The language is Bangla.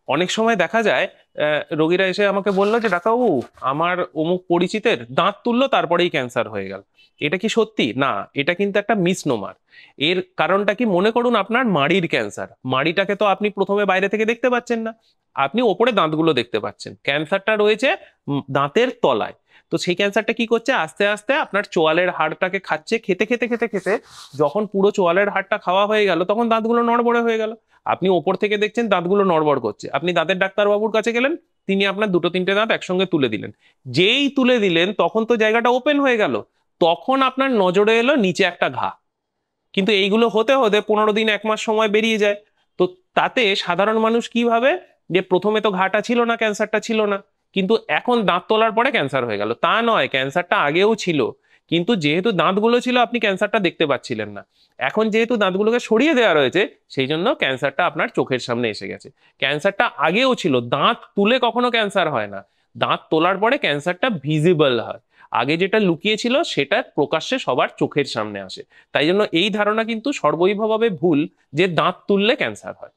অনেক সময় দেখা যায় রোগীরা এসে আমাকে বললো যে ডাক্তারবাবু, আমার অমুক পরিচিতের দাঁত তুললো তারপরেই ক্যান্সার হয়ে গেল। এটা কি সত্যি? না, এটা কিন্তু একটা মিসনোমার। এর কারণটা কি, মনে করুন আপনার মাড়ির ক্যান্সার, মাড়িটাকে তো আপনি প্রথমে বাইরে থেকে দেখতে পাচ্ছেন না, আপনি ওপরে দাঁতগুলো দেখতে পাচ্ছেন, ক্যান্সারটা রয়েছে দাঁতের তলায়। তো সেই ক্যান্সারটা কি করছে, আস্তে আস্তে আপনার চোয়ালের হাড়টাকে খাচ্ছে, খেতে খেতে খেতে খেতে যখন পুরো চোয়ালের হাড়টা খাওয়া হয়ে গেল তখন দাঁতগুলো নড়বড়ে হয়ে গেল। আপনি ওপর থেকে দেখছেন দাঁতগুলো নড়বড় করছে, আপনি দাঁতের ডাক্তারবাবুর কাছে গেলেন, তিনি আপনার দুটো তিনটে দাঁত একসঙ্গে তুলে দিলেন। যেই তুলে দিলেন তখন তো জায়গাটা ওপেন হয়ে গেল, তখন আপনার নজরে এলো নিচে একটা ঘা। কিন্তু এইগুলো হতে হতে 15 দিন 1 মাস সময় বেরিয়ে যায়। তো তাতে সাধারণ মানুষ কি ভাবে, যে প্রথমে তো ঘাটা ছিল না, ক্যান্সারটা ছিল না, কিন্তু এখন দাঁত তোলার পরে ক্যান্সার হয়ে গেল। তা নয়, ক্যান্সারটা আগেও ছিল, কিন্তু যেহেতু দাঁতগুলো ছিল আপনি ক্যান্সারটা দেখতে পাচ্ছিলেন না। এখন যেহেতু দাঁতগুলোকে সরিয়ে দেওয়া রয়েছে, সেই জন্য ক্যান্সারটা আপনার চোখের সামনে এসে গেছে। ক্যান্সারটা আগেও ছিল, দাঁত তুলে কখনো ক্যান্সার হয় না, দাঁত তোলার পরে ক্যান্সারটা ভিজিবল হয়। আগে যেটা লুকিয়ে ছিল সেটা প্রকাশ্যে সবার চোখের সামনে আসে। তাই জন্য এই ধারণা কিন্তু সর্বৈবভাবে ভুল যে দাঁত তুললে ক্যান্সার হয়।